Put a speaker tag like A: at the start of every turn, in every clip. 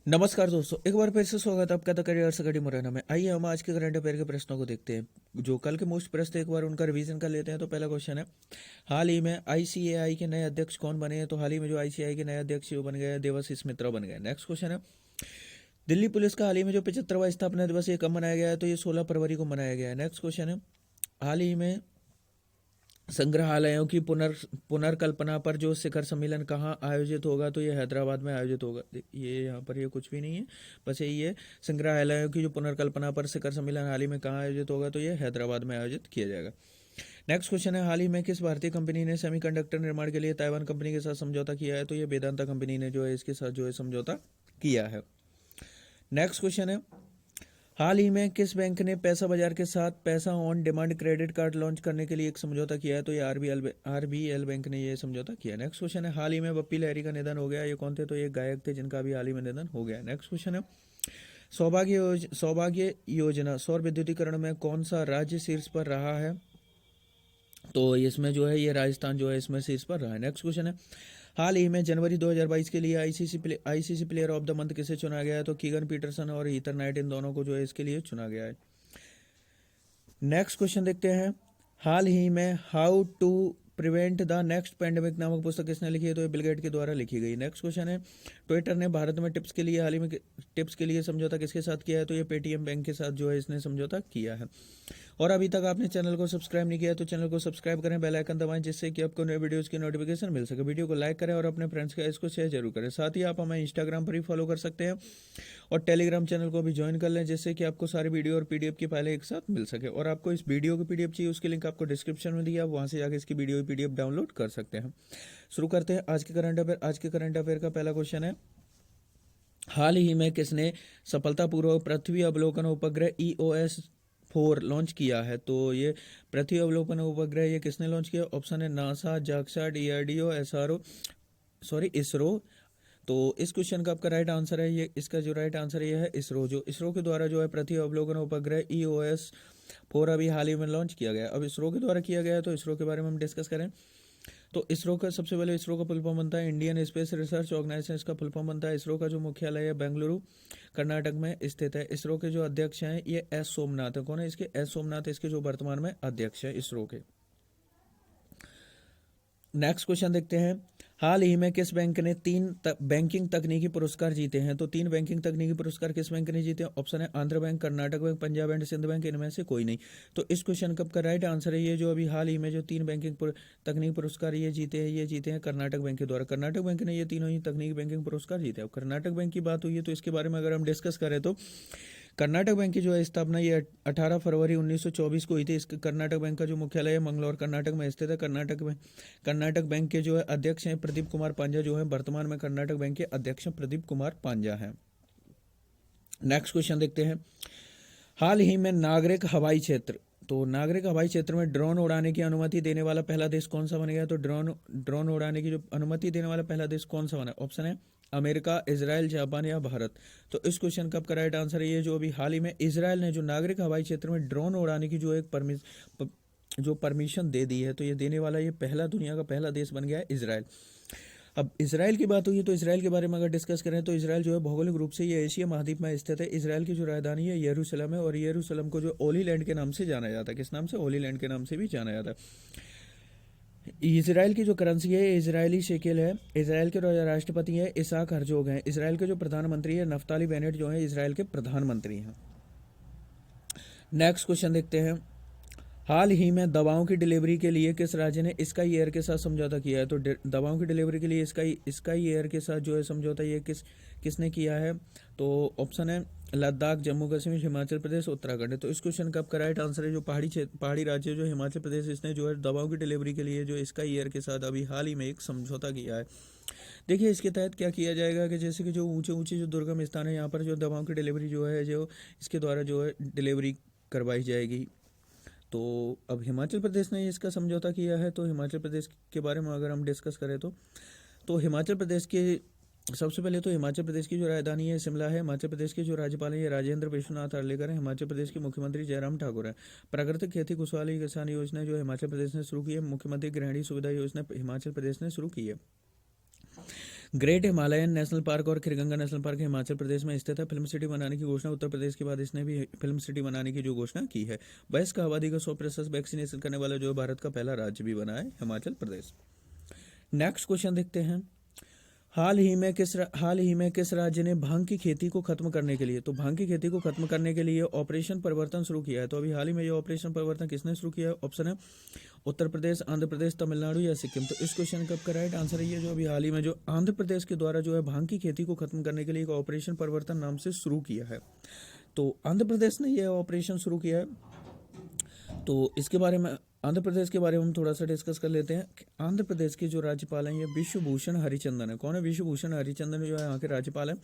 A: नमस्कार दोस्तों, एक बार फिर से स्वागत है आपका द करियर सकड़ी मुरैना में। आइए हम आज के करंट अफेयर के प्रश्नों को देखते हैं। जो कल के मोस्ट प्रश्न एक बार उनका रिवीजन कर लेते हैं। तो पहला क्वेश्चन है, हाल ही में आईसीएआई के नए अध्यक्ष कौन बने हैं? तो हाल ही में जो आईसीएआई के नए अध्यक्ष वो बन गए, देवाशीष मित्रा बन गए। नेक्स्ट क्वेश्चन है, दिल्ली पुलिस का हाल ही में जो 75वां स्थापना दिवस ये कब मनाया गया है? तो ये 16 फरवरी को मनाया गया है। नेक्स्ट क्वेश्चन है, हाल ही में संग्रहालयों की पुनर्कल्पना पर जो शिखर सम्मेलन कहाँ आयोजित होगा? तो ये हैदराबाद में आयोजित होगा। ये यहाँ पर ये कुछ भी नहीं है, बस यही है, संग्रहालयों की जो पुनर्कल्पना पर शिखर सम्मेलन हाल ही में कहाँ आयोजित होगा? तो ये हैदराबाद में आयोजित किया जाएगा। नेक्स्ट क्वेश्चन है, हाल ही में किस भारतीय कंपनी ने सेमीकंडक्टर निर्माण के लिए ताइवान कंपनी के साथ समझौता किया है? तो ये वेदांता कंपनी ने जो है इसके साथ जो है समझौता किया है। नेक्स्ट क्वेश्चन है, हाल ही में किस बैंक ने पैसा बाजार के साथ पैसा on demand credit card launch करने के लिए एक समझौता किया है? तो ये आरबीएल बैंक ने ये समझौता किया। नेक्स्ट क्वेश्चन है, हाल ही में बप्पी लहरी का निधन हो गया। ये कौन थे? तो ये गायक थे जिनका अभी हाल ही में निधन हो गया। नेक्स्ट क्वेश्चन है, सौभाग्य योजना सौर विद्युतीकरण में कौन सा राज्य शीर्ष पर रहा है? तो इसमें जो है ये राजस्थान जो है इसमें शीर्ष पर रहा है। नेक्स्ट क्वेश्चन है, हाल ही में जनवरी 2022 के लिए ICC player of the month किसे चुना गया है? तो कीगन पीटरसन और हीथर नाइट, इन दोनों को जो है इसके लिए चुना गया है। नेक्स्ट क्वेश्चन देखते हैं, हाल ही में how to prevent the next pandemic नामक पुस्तक किसने लिखी है? तो ये बिल गेट के द्वारा लिखी गई। नेक्स्ट क्वेश्चन है, ट्विटर ने भारत में टिप्स के लिए हाल ही में टिप्स के लिए समझौता किसके साथ किया है? तो ये पेटीएम बैंक के साथ जो है इसने समझौता किया है। और अभी तक आपने चैनल को सब्सक्राइब नहीं किया है तो चैनल को सब्सक्राइब करें, बेल आइकन दबाएं, जिससे कि आपको नए वीडियोस की नोटिफिकेशन मिल सके। वीडियो को लाइक करें और अपने फ्रेंड्स के इसको शेयर जरूर करें। साथ ही आप हमें इंस्टाग्राम पर भी फॉलो कर सकते हैं और टेलीग्राम चैनल को भी ज्वाइन कर लें, जिससे कि आपको सारी वीडियो और पीडीएफ की फाइलें एक साथ मिल सके। और आपको इस वीडियो की पीडीएफ चाहिए, उसकी लिंक आपको डिस्क्रिप्शन में दिया, वहां से जाकर इसकी वीडियो की पीडीएफ डाउनलोड कर सकते हैं। शुरू करते हैं आज के करंट अफेयर। आज के करंट अफेयर का पहला क्वेश्चन है, हाल ही में किसने सफलतापूर्वक पृथ्वी अवलोकन उपग्रह EOS-4 लॉन्च किया है? तो ये पृथ्वी अवलोकन उपग्रह ये किसने लॉन्च किया? ऑप्शन है नासा, जाक्सा, डीआरडीओ, इसरो। तो इस क्वेश्चन का आपका राइट आंसर है ये, इसका जो राइट आंसर ये है इसरो। जो इसरो के द्वारा जो है पृथ्वी अवलोकन उपग्रह EOS-4 अभी हाल ही में लॉन्च किया गया। अब इसरो के द्वारा किया गया है तो इसरो के बारे में हम डिस्कस करें तो इसरो का सबसे पहले इसरो का फुल फॉर्म बनता है इंडियन स्पेस रिसर्च ऑर्गेनाइजेशन। इसका फुल फॉर्म बनता है। इसरो का जो मुख्यालय है बेंगलुरु कर्नाटक में स्थित है। इसरो के जो अध्यक्ष हैं ये एस सोमनाथ है। कौन है इसके? एस सोमनाथ इसके जो वर्तमान में अध्यक्ष है इसरो के। नेक्स्ट क्वेश्चन देखते हैं, हाल ही में किस बैंक ने बैंकिंग तकनीकी पुरस्कार जीते हैं? तो 3 बैंकिंग तकनीकी पुरस्कार किस बैंक ने जीते हैं? ऑप्शन है Andhra bank, Karnataka bank, Punjab and Sindh bank, इनमें से कोई नहीं। तो इस क्वेश्चन का राइट आंसर है ये, जो अभी हाल ही में जो 3 बैंकिंग तकनीकी पुरस्कार ये जीते हैं कर्नाटक बैंक के द्वारा। कर्नाटक बैंक ने ये तीनों ही तकनीकी बैंकिंग पुरस्कार जीते हैं। अब कर्नाटक बैंक की बात हुई है तो इसके बारे में अगर हम डिस्कस करें तो कर्नाटक बैंक की जो है स्थापना ये 18 फरवरी 1924 को हुई थी। इस कर्नाटक बैंक का जो मुख्यालय है मंगलौर कर्नाटक में स्थित है। कर्नाटक बैंक के जो है अध्यक्ष हैं प्रदीप कुमार पांजा, जो है वर्तमान में कर्नाटक बैंक के अध्यक्ष प्रदीप कुमार पांजा हैं। नेक्स्ट क्वेश्चन देखते हैं, हाल ही में नागरिक हवाई क्षेत्र में ड्रोन उड़ाने की अनुमति देने वाला पहला देश कौन सा बन गया? तो ड्रोन उड़ाने की जो अनुमति देने वाला पहला देश कौन सा बना? ऑप्शन है अमेरिका, इजराइल, जापान या भारत। तो इस क्वेश्चन का आपका राइट आंसर है ये, जो अभी हाल ही में इजराइल ने जो नागरिक हवाई क्षेत्र में ड्रोन उड़ाने की जो एक परमिशन दे दी है, तो ये देने वाला ये दुनिया का पहला देश बन गया है इजराइल। अब इसराइल की बात हुई है तो इसराइल के बारे में अगर डिस्कस करें तो इसराइल जो है भौगोलिक रूप से ये एशिया महाद्वीप में स्थित है। इसराइल की जो राजधानी है यरूशलेम है और यरूशलेम को जो ओली लैंड के नाम से जाना जाता है। किस नाम से? ओली लैंड के नाम से भी जाना जाता है। इसराइल की जो करेंसी है इजरायली शेकेल है। इसराइल के राष्ट्रपति है इसाक हर्जोग हैं। इसराइल के जो प्रधानमंत्री है नफ्ताली बेनेट, जो है इसराइल के प्रधानमंत्री हैं। नेक्स्ट क्वेश्चन देखते हैं, हाल ही में दवाओं की डिलीवरी के लिए किस राज्य ने स्काई एयर के साथ समझौता किया है? तो दवाओं की डिलीवरी के लिए स्काई एयर के साथ जो है समझौता ये किसने किया है? तो ऑप्शन है लद्दाख, जम्मू कश्मीर, हिमाचल प्रदेश, उत्तराखंड। तो इस क्वेश्चन का आपका राइट आंसर है जो पहाड़ी राज्य जो हिमाचल प्रदेश, इसने जो है दवाओं की डिलीवरी के लिए जो स्काई एयर के साथ अभी हाल ही में एक समझौता किया है। देखिए इसके तहत क्या किया जाएगा कि जैसे कि जो ऊंचे ऊंचे जो दुर्गम स्थान है यहाँ पर जो दवाओं की डिलीवरी जो है जो इसके द्वारा जो है डिलीवरी करवाई जाएगी। तो अब हिमाचल प्रदेश ने इसका समझौता किया है। तो हिमाचल प्रदेश के बारे में अगर हम डिस्कस करें तो हिमाचल प्रदेश के सबसे पहले तो हिमाचल प्रदेश की जो राजधानी है शिमला है। हिमाचल प्रदेश के जो राज्यपाल है ये राजेंद्र विश्वनाथ अर्लेकर है। हिमाचल प्रदेश के मुख्यमंत्री जयराम ठाकुर है। प्राकृतिक खेती खुशहाली किसान योजना जो हिमाचल प्रदेश ने शुरू की है। मुख्यमंत्री गृहिणी सुविधा योजना हिमाचल प्रदेश ने शुरू की है। ग्रेट हिमालयन नेशनल पार्क और खिरगंगा नेशनल पार्क हिमाचल प्रदेश में स्थित है। फिल्म सिटी बनाने की घोषणा उत्तर प्रदेश के बाद इसने भी फिल्म सिटी बनाने की जो घोषणा की है। वयस्क आबादी का 100% वैक्सीनेशन करने वाला जो भारत का पहला राज्य भी बना है हिमाचल प्रदेश। नेक्स्ट क्वेश्चन देखते हैं। हाल ही में किस राज्य ने भांग की खेती को खत्म करने के लिए, तो भांग की खेती को खत्म करने के लिए ऑपरेशन परिवर्तन शुरू किया है। तो अभी हाल ही में ये ऑपरेशन परिवर्तन किसने शुरू किया है? ऑप्शन है उत्तर प्रदेश, आंध्र प्रदेश, तमिलनाडु या सिक्किम। तो इस क्वेश्चन का राइट आंसर है ये जो अभी हाल ही में जो आंध्र प्रदेश के द्वारा जो है भांग की खेती को खत्म करने के लिए एक ऑपरेशन परिवर्तन नाम से शुरू किया है। तो आंध्र प्रदेश ने यह ऑपरेशन शुरू किया है। तो इसके बारे में आंध्र प्रदेश के बारे में हम थोड़ा सा डिस्कस कर लेते हैं। आंध्र प्रदेश के जो राज्यपाल हैं ये विश्वभूषण हरिचंदन है। कौन है? विश्वभूषण हरिचंदन जो है यहाँ के राज्यपाल है।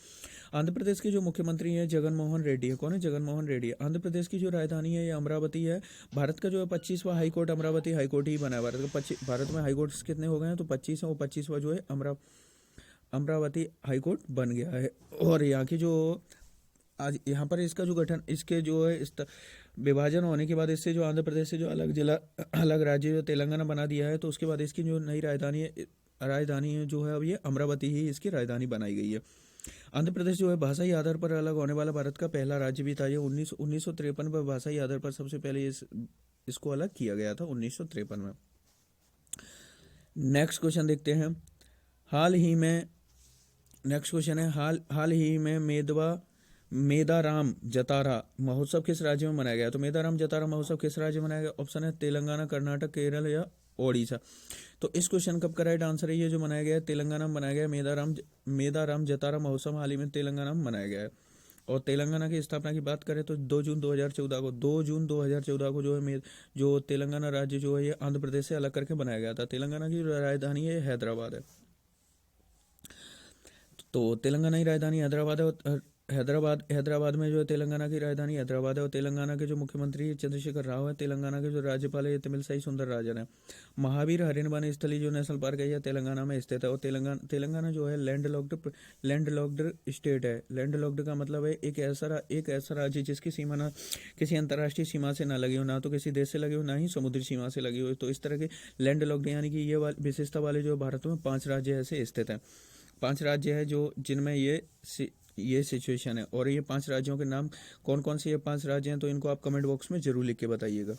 A: आंध्र प्रदेश के जो मुख्यमंत्री हैं जगन मोहन रेड्डी है। कौन है? जगन मोहन रेड्डी है। आंध्र प्रदेश की जो राजधानी है ये अमरावती है। भारत का जो है 25वां हाईकोर्ट अमरावती हाईकोर्ट ही बना है। भारत में हाईकोर्ट कितने हो गए हैं? तो 25 है। वो 25वां जो है अमरावती हाईकोर्ट बन गया है। और यहाँ की जो आज यहाँ पर इसका जो गठन इसके जो है इस विभाजन होने के बाद इससे जो आंध्र प्रदेश से जो अलग जिला अलग राज्य जो तेलंगाना बना दिया है, तो उसके बाद इसकी जो नई राजधानी है जो है अब ये अमरावती ही इसकी राजधानी बनाई गई है। आंध्र प्रदेश जो है भाषाई आधार पर अलग होने वाला भारत का पहला राज्य भी था। ये 1953 में भाषाई आधार पर सबसे पहले इसको अलग किया गया था 1953 में। नेक्स्ट क्वेश्चन देखते हैं। नेक्स्ट क्वेश्चन है हाल ही में मेदाराम जतारा महोत्सव किस राज्य में मनाया गया? तो मेदाराम जतारा महोत्सव किस राज्य में मनाया गया? ऑप्शन है तेलंगाना, कर्नाटक, केरल या ओडिशा। तो इस क्वेश्चन का राइट आंसर है ये जो मनाया गया है तेलंगाना में मनाया गया है। मेदाराम जतारा महोत्सव हाल ही में तेलंगाना में मनाया गया है। और तेलंगाना की स्थापना की बात करें तो 2 जून 2014 को जो तेलंगाना राज्य जो है ये आंध्र प्रदेश से अलग करके बनाया गया था। तेलंगाना की राजधानी है हैदराबाद है। तो तेलंगाना की राजधानी हैदराबाद है। हैदराबाद में जो है तेलंगाना की राजधानी हैदराबाद है। और तेलंगाना के जो मुख्यमंत्री चंद्रशेखर राव है। तेलंगाना के जो राज्यपाल है तमिलसाई सुंदरराजन है। महावीर हरिण स्थली जो नेशनल पार्क है यह तेलंगाना में स्थित है। और तेलंगाना जो है लैंडलॉक्ड स्टेट है। लैंडलॉक्ड का मतलब है एक ऐसा राज्य जिसकी सीमा ना किसी अंतर्राष्ट्रीय सीमा से ना लगी हो, ना तो किसी देश से लगी हो, ना ही समुद्री सीमा से लगी हो। तो इस तरह के लैंडलॉक्ड यानी कि ये विशेषता वाले जो भारत में 5 राज्य ऐसे स्थित हैं। 5 राज्य है जो जिनमें ये सिचुएशन है। और ये 5 राज्यों के नाम कौन कौन से ये 5 राज्य हैं, तो इनको आप कमेंट बॉक्स में जरूर लिख के बताइएगा।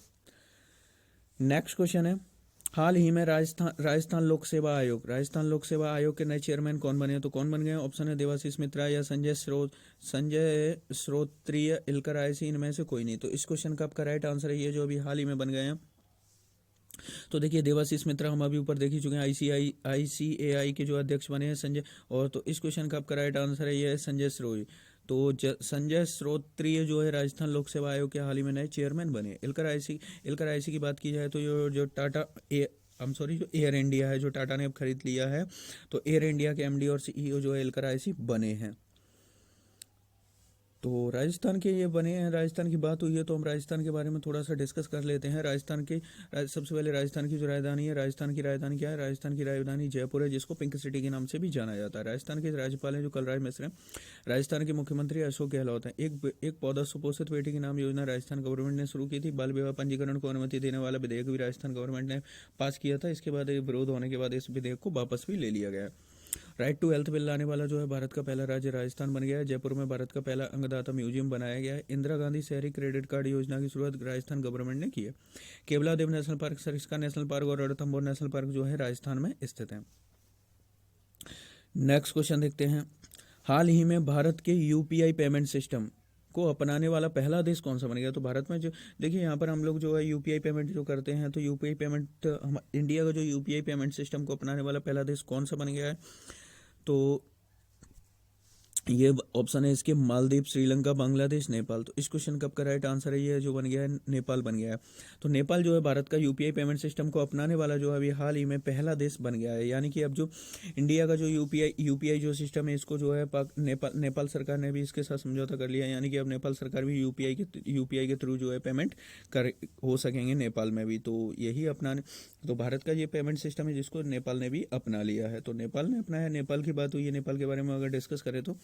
A: नेक्स्ट क्वेश्चन है। हाल ही में राजस्थान लोक सेवा आयोग के नए चेयरमैन कौन बने? तो कौन बन गए? ऑप्शन है देवाशीष मित्रा या संजय श्रोत्रिय, इलकर आयसी, इनमें से कोई नहीं। तो इस क्वेश्चन का आपका राइट आंसर है ये जो अभी हाल ही में बन गए हैं। तो देखिए देवाशीष मित्रा हम अभी ऊपर देख ही चुके हैं, ICAI के जो अध्यक्ष बने हैं संजय। और तो इस क्वेश्चन का आपका राइट आंसर है ये है संजय श्रोई। तो संजय श्रोत्रिय जो है राजस्थान लोक सेवा आयोग के हाल ही में नए चेयरमैन बने। इलकर आईसी की बात की जाए तो जो टाटा जो एयर इंडिया है जो टाटा ने अब खरीद लिया है, तो एयर इंडिया के MD और CEO जो है इलकर आईसी बने हैं। तो राजस्थान के ये बने हैं। राजस्थान की बात हुई है तो हम राजस्थान के बारे में थोड़ा सा डिस्कस कर लेते हैं। सबसे पहले राजस्थान की जो राजधानी है, राजस्थान की राजधानी क्या है? राजस्थान की राजधानी जयपुर है, जिसको पिंक सिटी के नाम से भी जाना जाता है। राजस्थान के राज्यपाल हैं जो कलराज मिश्र हैं। राजस्थान के मुख्यमंत्री अशोक गहलोत हैं। एक पौधा सुपोषित बेटी के नाम योजना राजस्थान गवर्नमेंट ने शुरू की थी। बाल विवाह पंजीकरण को अनुमति देने वाला विधेयक भी राजस्थान गवर्नमेंट ने पास किया था। इसके बाद विरोध होने के बाद इस विधेयक को वापस भी ले लिया गया है। राइट टू हेल्थ बिल लाने वाला जो है भारत का पहला राज्य राजस्थान बन गया है। जयपुर में भारत का पहला अंगदाता म्यूजियम बनाया गया है। इंदिरा गांधी शहरी क्रेडिट कार्ड योजना की शुरुआत राजस्थान गवर्नमेंट ने की है। Keoladeo national park, Sariska national park और रणथंभौर नेशनल पार्क जो है राजस्थान में स्थित है। नेक्स्ट क्वेश्चन देखते हैं। हाल ही में भारत के UPI पेमेंट सिस्टम को अपनाने वाला पहला देश कौन सा बन गया? तो भारत में जो देखिए यहाँ पर हम लोग जो है UPI पेमेंट जो करते हैं, तो UPI पेमेंट इंडिया का जो UPI पेमेंट सिस्टम को अपनाने वाला पहला देश कौन सा बन गया है? तो ये ऑप्शन है इसके मालदीव, श्रीलंका, बांग्लादेश, नेपाल। तो इस क्वेश्चन का आपका राइट आंसर है ये जो बन गया है नेपाल बन गया है। तो नेपाल जो है भारत का UPI पेमेंट सिस्टम को अपनाने वाला जो है अभी हाल ही में पहला देश बन गया है। यानी कि अब जो इंडिया का जो UPI जो सिस्टम है इसको जो है नेपाल सरकार ने भी इसके साथ समझौता कर लिया है। यानी कि अब नेपाल सरकार भी UPI के थ्रू जो है पेमेंट हो सकेंगे नेपाल में भी। तो यही अपनाने तो भारत का ये पेमेंट सिस्टम है जिसको नेपाल ने भी अपना लिया है। तो नेपाल ने अपनाया। नेपाल की बात हुई है, नेपाल के बारे में अगर डिस्कस करें तो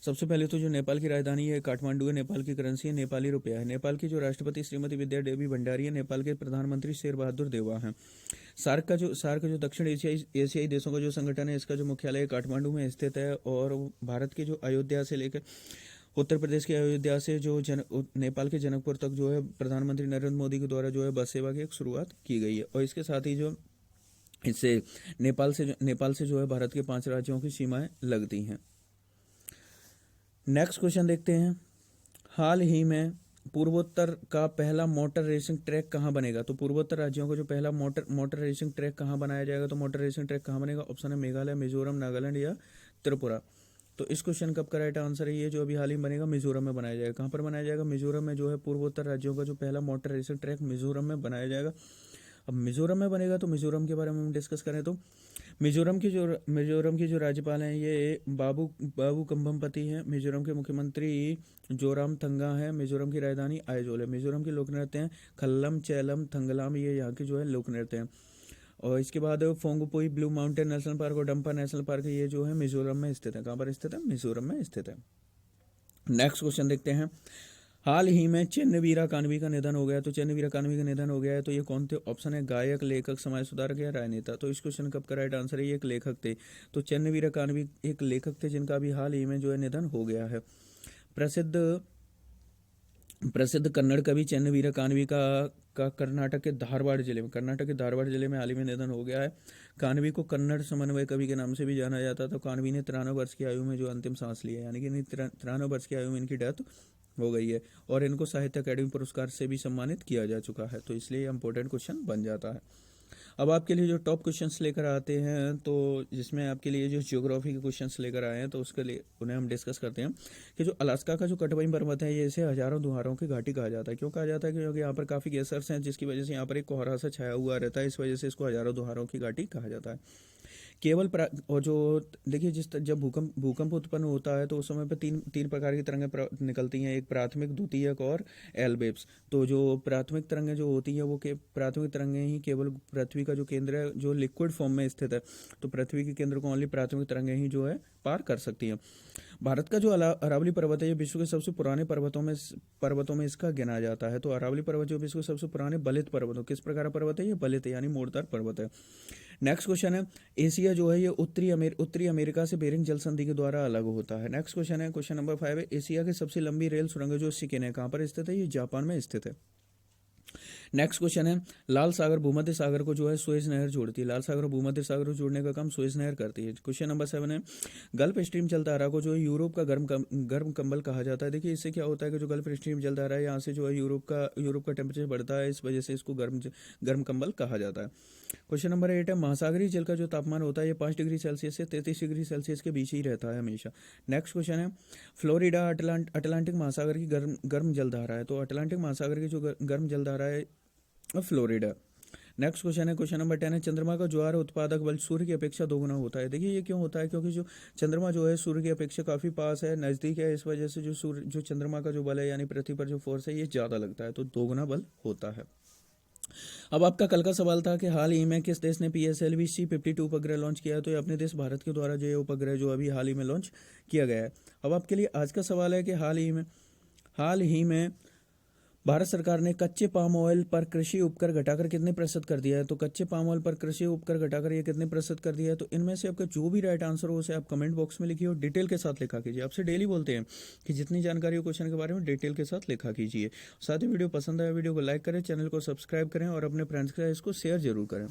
A: सबसे पहले तो जो नेपाल की राजधानी है काठमांडू है, नेपाल की करेंसी है नेपाली रुपया है। नेपाल की जो राष्ट्रपति श्रीमती विद्या देवी भंडारी है, नेपाल के प्रधानमंत्री शेर बहादुर देवा हैं। सार्क का जो दक्षिण एशियाई देशों का जो संगठन है, इसका जो मुख्यालय काठमांडू में स्थित है। और भारत के जो अयोध्या से लेकर उत्तर प्रदेश के अयोध्या से जो नेपाल के जनकपुर तक जो है प्रधानमंत्री नरेंद्र मोदी के द्वारा जो है बस सेवा की एक शुरुआत की गई है। और इसके साथ ही जो इससे नेपाल से जो है भारत के 5 राज्यों की सीमाएं लगती हैं। नेक्स्ट क्वेश्चन देखते हैं। हाल ही में पूर्वोत्तर का पहला मोटर रेसिंग ट्रैक कहाँ बनेगा? तो पूर्वोत्तर राज्यों का जो पहला मोटर रेसिंग ट्रैक कहाँ बनाया जाएगा? तो मोटर रेसिंग ट्रैक कहाँ बनेगा? ऑप्शन है मेघालय, मिजोरम, नागालैंड या त्रिपुरा। तो इस क्वेश्चन का करेक्ट आंसर है ये जो अभी हाल ही बनेगा मिजोरम में बनाया जाएगा। कहाँ पर बनाया जाएगा? मिजोरम में जो है पूर्वोत्तर राज्यों का जो पहला मोटर रेसिंग ट्रैक मिजोरम में बनाया जाएगा। अब मिजोरम में बनेगा तो मिजोरम के बारे में हम डिस्कस करें तो मिजोरम की जो राज्यपाल हैं ये बाबू कंभमपति हैं। मिजोरम के मुख्यमंत्री जोरामथंगा हैं। मिजोरम की राजधानी आइजोल है। मिजोरम के लोक नृत्य हैं खल्लम, चैलम, थंगलाम, ये यहाँ के जो है लोक नृत्य हैं। और इसके बाद फोंगपोई ब्लू माउंटेन नेशनल पार्क और डंपा नेशनल पार्क ये जो है मिजोरम में स्थित है। कहाँ पर स्थित है? मिजोरम में स्थित है। नेक्स्ट क्वेश्चन देखते हैं। हाल ही में चेन्नवीरा कान्वी का निधन हो गया। तो चेन्नवीरा कान्वी का निधन हो गया है तो ये कौन थे? ऑप्शन है गायक, लेखक, समाज सुधारक या राजनेता। तो इस क्वेश्चन का राइट आंसर है ये एक लेखक थे। तो चेन्नवीरा कान्वी एक लेखक थे जिनका अभी हाल ही में जो है निधन हो गया है। प्रसिद्ध कन्नड़ कवि चेन्नवीरा कान्वी का कर्नाटक के धारवाड़ जिले में हाल ही में निधन हो गया है। कान्वी को कन्नड़ समन्वय कवि के नाम से भी जाना जाता था। कान्वी ने 93 वर्ष की आयु में जो अंतिम सांस लिया, यानी कि 93 वर्ष की आयु में इनकी डेथ हो गई है। और इनको साहित्य अकेडमी पुरस्कार से भी सम्मानित किया जा चुका है। तो इसलिए इंपॉर्टेंट क्वेश्चन बन जाता है। अब आपके लिए जो टॉप क्वेश्चंस लेकर आते हैं तो जिसमें आपके लिए जो ज्योग्राफी के क्वेश्चंस लेकर आए हैं तो उसके लिए उन्हें हम डिस्कस करते हैं कि जो अलास्का का जो कटवाई पर्वत है ये इसे हजारों दुहारों की घाटी कहा जाता है। क्यों कहा जाता है? क्योंकि यहाँ पर काफ़ी गेसर्स हैं जिसकी वजह से यहाँ पर एक कोहरा सा छाया हुआ रहता है। इस वजह से इसको हजारों दुहारों की घाटी कहा जाता है। और जो देखिए जब भूकंप उत्पन्न होता है तो उस समय पे तीन प्रकार की तरंगें निकलती हैं, एक प्राथमिक, द्वितीयक और एल वेव्स। तो जो प्राथमिक तरंगें जो होती हैं वो प्राथमिक तरंगें ही केवल पृथ्वी का जो केंद्र है जो लिक्विड फॉर्म में स्थित है, तो पृथ्वी के केंद्र को ओनली प्राथमिक तरंगें ही जो है पार कर सकती हैं। भारत का जो अरावली पर्वत है ये विश्व के सबसे पुराने पर्वतों में इसका गिना जाता है। तो अरावली पर्वत जो विश्व के सबसे पुराने बलित पर्वत, किस प्रकार का पर्वत है? ये बलित है यानी मोड़दार पर्वत है। नेक्स्ट क्वेश्चन है। एशिया जो है ये उत्तरी अमेरिका से बेरिंग जल संधि के द्वारा अलग होता है। नेक्स्ट क्वेश्चन है, क्वेश्चन नंबर 5 है। एशिया की सबसे लंबी रेल सुरंग जो सिकिन है कहाँ पर स्थित है? ये जापान में स्थित है। नेक्स्ट क्वेश्चन है। लाल सागर भूमध्य सागर को जो है सुएज नहर जोड़ती है। लाल सागर और भूमध्य सागर को जोड़ने का काम सुएज नहर करती है। क्वेश्चन नंबर 7 है। गल्फ स्ट्रीम जलधारा को जो है यूरोप का गर्म कंबल कहा जाता है। देखिए इससे क्या होता है कि जो गल्फ स्ट्रीम जलधारा है यहाँ से जो है यूरोप का टेम्परेचर बढ़ता है, इस वजह से इसको गर्म कंबल कहा जाता है। क्वेश्चन नंबर 8 है। महासागरीय जल का जो तापमान होता है ये 5 डिग्री सेल्सियस से 33 डिग्री सेल्सियस के बीच ही रहता है हमेशा। नेक्स्ट क्वेश्चन है। फ्लोरिडा अटलांटिक महासागर की गर्म जलधारा है। तो अटलांटिक महासागर की जो गर्म जलधारा है फ्लोरिडा। नेक्स्ट क्वेश्चन है, क्वेश्चन नंबर 10 है। चंद्रमा का ज्वार उत्पादक बल सूर्य की अपेक्षा दोगुना होता है। देखिए ये क्यों होता है? क्योंकि जो चंद्रमा जो है सूर्य की अपेक्षा काफ़ी पास है, नज़दीक है, इस वजह से जो चंद्रमा का जो बल है यानी पृथ्वी पर जो फोर्स है ये ज़्यादा लगता है, तो दोगुना बल होता है। अब आपका कल का सवाल था कि हाल ही में किस देश ने PSLV C-52 उपग्रह लॉन्च किया है? तो ये अपने देश भारत के द्वारा जो ये उपग्रह जो अभी हाल ही में लॉन्च किया गया है। अब आपके लिए आज का सवाल है कि हाल ही में भारत सरकार ने कच्चे पाम ऑयल पर कृषि उपकर घटाकर कितने प्रतिशत कर दिया है? तो कच्चे पाम ऑयल पर कृषि उपकर घटाकर ये कितने प्रतिशत कर दिया है? तो इनमें से आपका जो भी राइट आंसर हो उसे आप कमेंट बॉक्स में लिखिए और डिटेल के साथ लिखा कीजिए। आपसे डेली बोलते हैं कि जितनी जानकारी हो क्वेश्चन के बारे में डिटेल के साथ लिखा कीजिए। साथ ही वीडियो पसंद आया वीडियो को लाइक करें, चैनल को सब्सक्राइब करें और अपने फ्रेंड्स के साथ इसको शेयर जरूर करें।